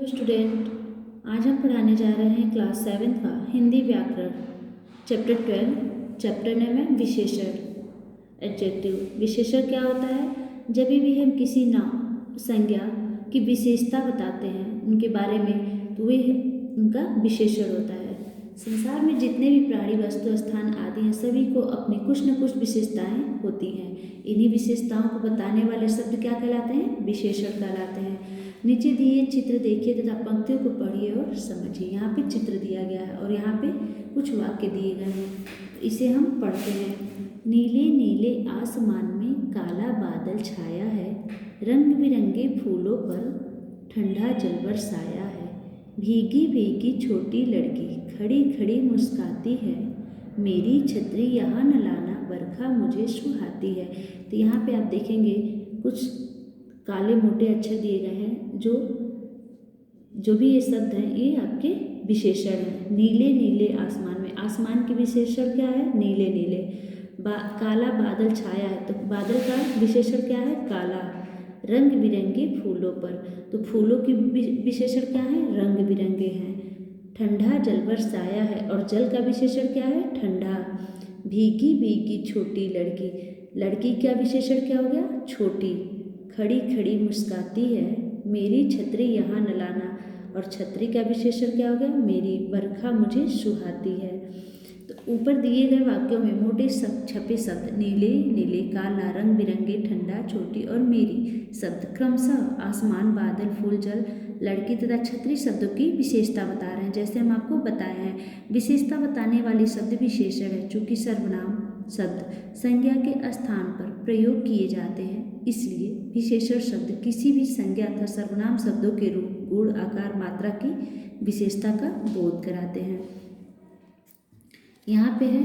Student, आज हम पढ़ाने जा रहे हैं क्लास 7 का हिंदी व्याकरण चैप्टर 12। चैप्टर नेम है विशेषण। एडजेक्टिव। विशेषण क्या होता है? जब भी हम किसी नाम संज्ञा की विशेषता बताते हैं उनके बारे में, तो वे उनका विशेषण होता है। संसार में जितने भी प्राणी, वस्तु, स्थान आदि हैं, सभी को अपनी कुछ न कुछ विशेषताएं होती हैं। इन्हीं विशेषताओं को बताने वाले शब्द क्या कहलाते हैं? विशेषण कहलाते हैं। नीचे दिए चित्र देखिए तथा पंक्तियों को पढ़िए और समझिए। यहाँ पे चित्र दिया गया है और यहाँ पे कुछ वाक्य दिए गए हैं, तो इसे हम पढ़ते हैं। नीले नीले आसमान में काला बादल छाया है, रंग बिरंगे फूलों पर ठंडा जल बरसाया है। भीगी भीगी छोटी लड़की खड़ी खड़ी मुस्काती है, मेरी छतरी यहाँ न लाना, बरखा मुझे सुहाती है। तो यहाँ पे आप देखेंगे कुछ काले मोटे अक्षर दिए गए हैं। जो भी ये शब्द हैं ये आपके विशेषण हैं। नीले नीले आसमान में, आसमान के विशेषण क्या है? नीले नीले। काला बादल छाया है, तो बादल का विशेषण क्या है? काला। रंग बिरंगे फूलों पर, तो फूलों की विशेषण क्या है? रंग बिरंगे हैं। ठंडा जल बरसाया है, और जल का विशेषण क्या है? ठंडा। भीगी भीगी छोटी लड़की, लड़की का विशेषण क्या हो गया? छोटी। खड़ी खड़ी मुस्काती है, मेरी छतरी यहाँ न लाना, और छतरी का विशेषण क्या हो गया? मेरी। बरखा मुझे सुहाती है। तो ऊपर दिए गए वाक्यों में मोटे छपे शब्द नीले नीले, काला, रंग बिरंगे, ठंडा, छोटी और मेरी शब्द क्रमशः आसमान, बादल, फूल, जल, लड़की तथा छतरी शब्दों की विशेषता बता रहे हैं। जैसे हम आपको बताए हैं, विशेषता बताने वाली शब्द विशेषण है। चूँकि सर्वनाम शब्द संज्ञा के स्थान पर प्रयोग किए जाते हैं, इसलिए विशेषण शब्द किसी भी संज्ञा अथवा सर्वनाम शब्दों के रूप, गुण, आकार, मात्रा की विशेषता का बोध कराते हैं। यहाँ पे है,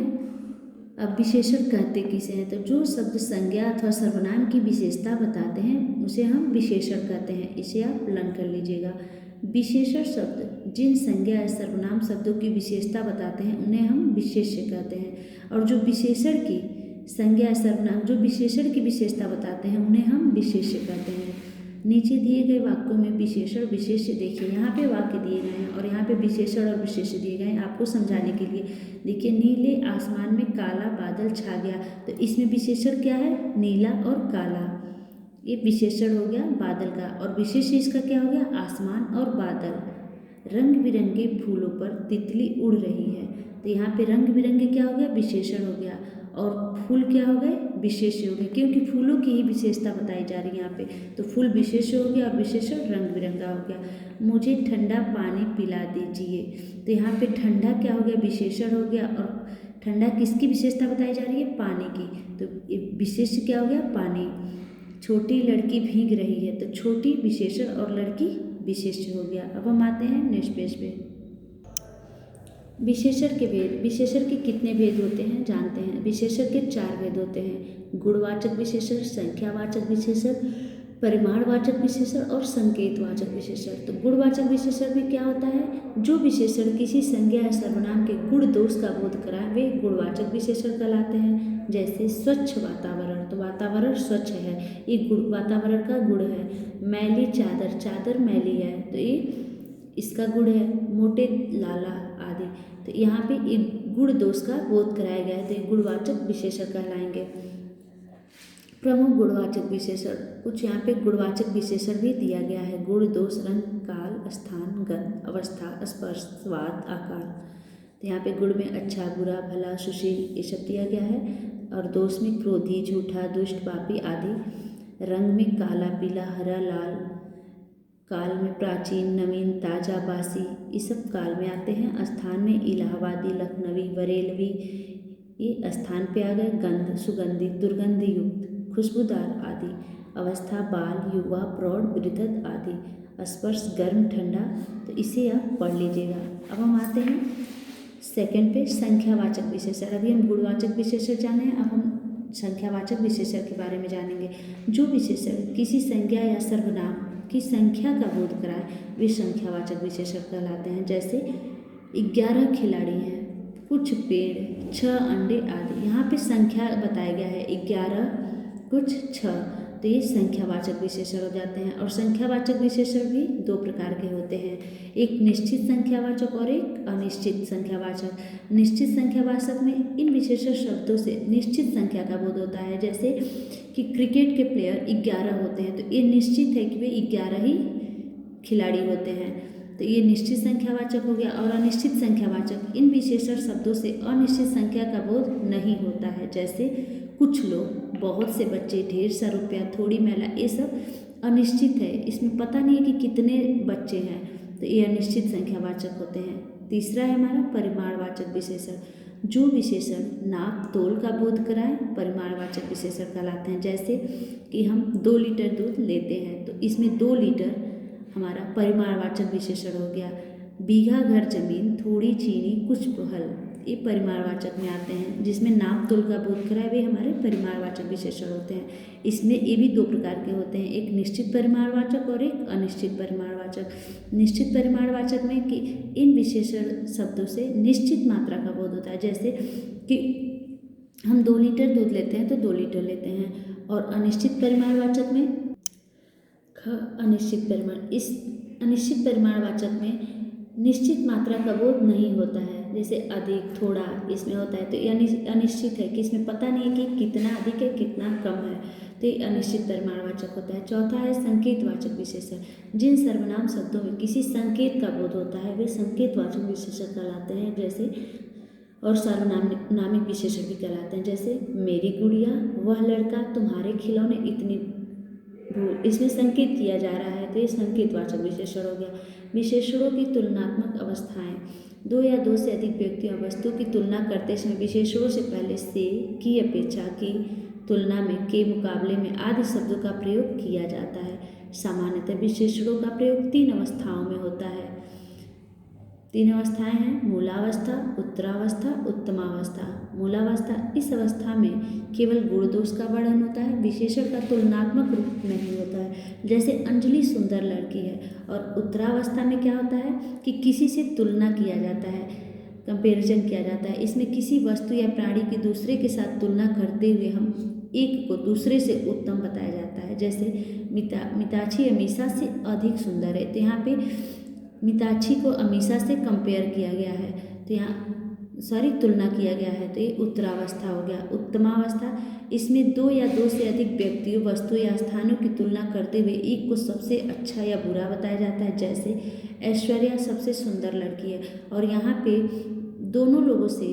अब विशेषण कहते किसे हैं? तो जो शब्द संज्ञा अथवा सर्वनाम की विशेषता बताते हैं उसे हम विशेषण कहते हैं। इसे आप लर्न कर लीजिएगा। विशेषण शब्द जिन संज्ञा या सर्वनाम शब्दों की विशेषता बताते हैं उन्हें हम विशेष्य कहते हैं, और जो विशेषण की संज्ञा या सर्वनाम जो विशेषण की विशेषता बताते हैं उन्हें हम विशेष्य कहते हैं। नीचे दिए गए वाक्यों में विशेषण विशेष्य देखिए। यहाँ पे वाक्य दिए गए हैं और यहाँ पे विशेषण और विशेष्य दिए गए हैं आपको समझाने के लिए। देखिए, नीले आसमान में काला बादल छा गया, तो इसमें विशेषण क्या है? नीला और काला। ये विशेषण हो गया बादल का, और विशेष्य इसका क्या हो गया? आसमान और बादल। रंग बिरंगे फूलों पर तितली उड़ रही है, तो यहाँ पे रंग बिरंगे क्या हो गया? विशेषण हो गया, और फूल क्या हो गए? विशेष्य हो गए, क्योंकि फूलों की ही विशेषता बताई जा रही है यहाँ पे। तो फूल विशेष्य हो गया और विशेषण रंग बिरंगा हो गया। मुझे ठंडा पानी पिला दीजिए, तो यहाँ पे ठंडा क्या हो गया? विशेषण हो गया, और ठंडा किसकी विशेषता बताई जा रही है? पानी की, तो विशेष्य क्या हो गया? पानी। छोटी लड़की भीग रही है, तो छोटी विशेषण और लड़की विशेष्य हो गया। अब हम आते हैं नेक्स्ट पेज पे। विशेषण के भेद। विशेषण के कितने भेद होते हैं जानते हैं। विशेषण के 4 भेद होते हैं: गुणवाचक विशेषण, संख्यावाचक विशेषण, परिमाणवाचक विशेषण और संकेतवाचक विशेषण। तो गुणवाचक विशेषण में क्या होता है? जो विशेषण किसी संज्ञा या सर्वनाम के गुण दोष का बोध कराए वे गुणवाचक विशेषण कहलाते हैं। जैसे स्वच्छ वातावरण, तो वातावरण स्वच्छ है, ये गुण, वातावरण का गुण है। मैली चादर, चादर मैली है, तो ये इसका गुण है। मोटे लाला आदि, तो यहाँ पे एक गुण दोष का बोध कराया गया है, तो ये गुणवाचक विशेषण कहलाएंगे। प्रमुख गुणवाचक विशेषण, कुछ यहाँ पे गुणवाचक विशेषण भी दिया गया है। गुण, दोष, रंग, काल, स्थान, गंध, अवस्था, स्पर्श, स्वाद, आकार। तो यहाँ पे गुण में अच्छा, बुरा, भला, सुशील ये सब दिया गया है, और दोष में क्रोधी, झूठा, दुष्ट, पापी आदि। रंग में काला, पीला, हरा, लाल। काल में प्राचीन, नवीन, ताजा, बासी ये सब काल में आते हैं। स्थान में इलाहाबादी, लखनवी, बरेलवी ये स्थान पे आ गए। गंध, सुगंधित, दुर्गंध युक्त, खुशबूदार आदि। अवस्था, बाल, युवा, प्रौढ़, वृद्धत आदि। स्पर्श, गर्म, ठंडा, तो इसे आप पढ़ लीजिएगा। अब हम आते हैं सेकंड पे, संख्यावाचक विशेषण। अभी हम गुणवाचक विशेषण जाने हैं, अब हम संख्यावाचक विशेषण के बारे में जानेंगे। जो विशेषण किसी संज्ञा या सर्वनाम की संख्या का बोध कराए वे संख्यावाचक विशेषण कहलाते हैं। जैसे 11 खिलाड़ी हैं, कुछ पेड़, 6 अंडे आदि। यहाँ पे संख्या बताया गया है 11, कुछ 6, तो ये संख्यावाचक विशेषण हो जाते हैं। और संख्यावाचक विशेषण भी दो प्रकार के होते हैं, एक निश्चित संख्यावाचक और एक अनिश्चित संख्यावाचक। निश्चित संख्यावाचक में इन विशेषण शब्दों से निश्चित संख्या का बोध होता है, जैसे कि क्रिकेट के प्लेयर 11 होते हैं, तो ये निश्चित है कि वे 11 ही खिलाड़ी होते हैं, तो ये निश्चित संख्यावाचक हो गया। और अनिश्चित संख्यावाचक, इन विशेषण शब्दों से अनिश्चित संख्या का बोध नहीं होता है, जैसे कुछ लोग, बहुत से बच्चे, ढेर सा रुपया, थोड़ी महिला, ये सब अनिश्चित है, इसमें पता नहीं है कि कितने बच्चे हैं, तो ये अनिश्चित संख्यावाचक होते हैं। तीसरा है हमारा परिमाणवाचक विशेषण। जो विशेषण नाप तोल का बोध कराए परिमाणवाचक विशेषण कहलाते हैं, जैसे कि हम 2 लीटर दूध लेते हैं, तो इसमें 2 लीटर हमारा परिमाणवाचक विशेषण हो गया। बीघा घर जमीन, थोड़ी चीनी, कुछ फल, ये परिमाणवाचक में आते हैं। जिसमें नाप तोल का बोध कराए वे हमारे परिमाणवाचक विशेषण होते हैं। इसमें ये भी दो प्रकार के होते हैं, एक निश्चित परिमाणवाचक और एक अनिश्चित परिमाणवाचक। निश्चित परिमाणवाचक में कि इन विशेषण शब्दों से निश्चित मात्रा का बोध होता है, जैसे कि हम 2 लीटर दूध लेते हैं तो 2 लीटर लेते हैं। और अनिश्चित परिमाणवाचक में इस अनिश्चित परिमाणवाचक में निश्चित मात्रा का बोध नहीं होता है, जैसे अधिक, थोड़ा, इसमें होता है, तो ये अनिश्चित है कि इसमें पता नहीं है कि कितना अधिक है कितना कम है, तो ये अनिश्चित परिमाणवाचक होता है। चौथा है संकेतवाचक विशेषण। जिन सर्वनाम शब्दों में किसी संकेत का बोध होता है वे संकेतवाचक विशेषण कहलाते हैं, जैसे और सार्वनामिक विशेषण भी कहलाते हैं, जैसे मेरी गुड़िया, वह लड़का, तुम्हारे खिलौने, इतनी भूल, इसमें संकेत किया जा रहा है, तो ये संकेतवाचक विशेषण हो गया। विशेषणों की तुलनात्मक अवस्थाएं, 2 या 2 से अधिक व्यक्तियों वस्तु की तुलना करते समय विशेषणों से पहले से, की अपेक्षा, की तुलना में, के मुकाबले में आदि शब्दों का प्रयोग किया जाता है। सामान्यतः विशेषणों का प्रयोग 3 अवस्थाओं में होता है। 3 अवस्थाएं हैं, मूलावस्था, उत्तरावस्था, उत्तमावस्था। मूलावस्था, इस अवस्था में केवल गुण दोष का वर्णन होता है, विशेषण का तुलनात्मक रूप नहीं होता है, जैसे अंजलि सुंदर लड़की है। और उत्तरावस्था में क्या होता है कि किसी से तुलना किया जाता है, कंपेरिजन किया जाता है। इसमें किसी वस्तु या प्राणी की दूसरे के साथ तुलना करते हुए हम एक को दूसरे से उत्तम बताया जाता है, जैसे मिताक्षी अमीषा से अधिक सुंदर है, तो यहाँ पे मिताक्षी को अमीषा से कंपेयर किया गया है, तो यहाँ तुलना किया गया है, तो ये उत्तरावस्था हो गया। उत्तमावस्था, इसमें 2 या 2 से अधिक व्यक्तियों, वस्तु या स्थानों की तुलना करते हुए एक को सबसे अच्छा या बुरा बताया जाता है, जैसे ऐश्वर्या सबसे सुंदर लड़की है, और यहाँ पे दोनों लोगों से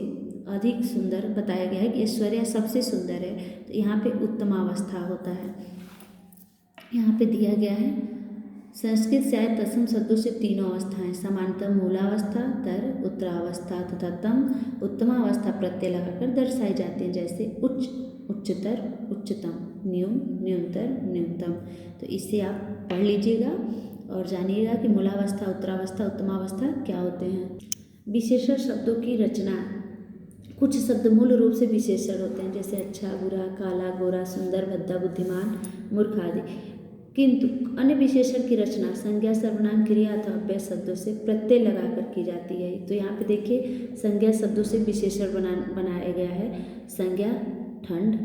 अधिक सुंदर बताया गया है कि ऐश्वर्या सबसे सुंदर है, तो यहाँ पे उत्तमावस्था होता है। यहाँ पे दिया गया है संस्कृत साहित्य तत्सम शब्दों से 3 अवस्थाएं, समानतः मूलावस्था, तर, उत्तरावस्था तथा तम, उत्तमावस्था प्रत्यय लगाकर दर्शाई जाती हैं, जैसे उच्च, उच्चतर, उच्चतम, न्यून, न्यूनतर, न्यूनतम। तो इससे आप पढ़ लीजिएगा और जानिएगा कि मूलावस्था, उत्तरावस्था, उत्तमावस्था क्या होते हैं। विशेषण शब्दों की रचना, कुछ शब्द मूल रूप से विशेषण होते हैं, जैसे अच्छा, बुरा, काला, गोरा, सुंदर, भद्दा, बुद्धिमान, मूर्ख आदि, किंतु अन्य विशेषण की रचना संज्ञा, सर्वनाम, क्रिया अथवा अव्यय शब्दों से प्रत्यय लगाकर की जाती है। तो यहाँ पे देखिए संज्ञा शब्दों से विशेषण बनाया गया है। संज्ञा ठंड,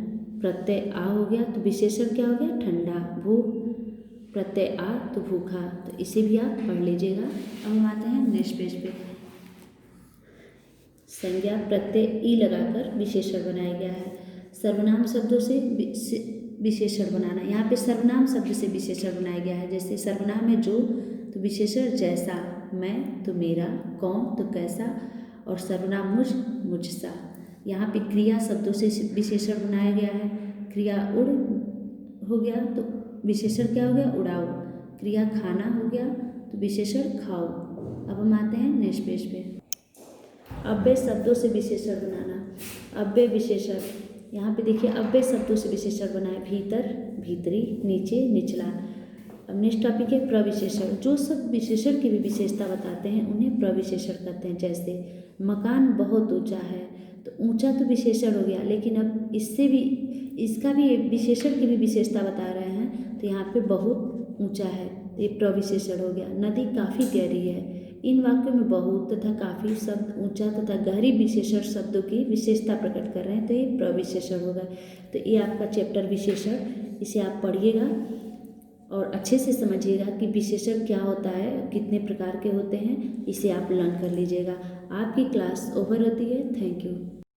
प्रत्यय आ हो गया तो विशेषण क्या हो गया ठंडा, भूख, प्रत्यय आ तो भूखा, तो इसे भी आप पढ़ लीजिएगा। अब हम आते हैं नेक्स्ट पेज पे। संज्ञा प्रत्यय ई लगाकर विशेषण बनाया गया है। सर्वनाम शब्दों से विशेषण बनाना, यहाँ पे सर्वनाम शब्द से विशेषण बनाया गया है, जैसे सर्वनाम है जो, तो विशेषण जैसा, मैं तो मेरा, कौन तो कैसा, और सर्वनाम मुझ, मुझसा। यहाँ पे क्रिया शब्दों से विशेषण बनाया गया है। क्रिया उड़ हो गया तो विशेषण क्या हो गया उड़ाओ, क्रिया खाना हो गया तो विशेषण खाओ। अब हम आते हैं नेक्स्ट पेज पे। अव्यय शब्दों से विशेषण बनाना, अव्यय विशेषण, यहाँ पे देखिए अव्यय शब्दों से विशेषण बनाए, भीतर, भीतरी, नीचे, निचला। अब नेक्स्ट टॉपिक है प्रविशेषण। जो सब विशेषण की भी विशेषता बताते हैं उन्हें प्रविशेषण कहते हैं। जैसे मकान बहुत ऊंचा है, तो ऊंचा तो विशेषण हो गया, लेकिन अब इससे भी इसका भी विशेषण की भी विशेषता बता रहे हैं, तो यहाँ पे बहुत ऊंचा है, ये प्रविशेषण हो गया। नदी काफ़ी गहरी है, इन वाक्यों में बहुत तथा काफ़ी शब्द ऊंचा तथा गहरी विशेषण शब्दों की विशेषता प्रकट कर रहे हैं, तो ये प्रविशेषण होगा। तो ये आपका चैप्टर विशेषण, इसे आप पढ़िएगा और अच्छे से समझिएगा कि विशेषण क्या होता है, कितने प्रकार के होते हैं, इसे आप लर्न कर लीजिएगा। आपकी क्लास ओवर होती है। Thank you.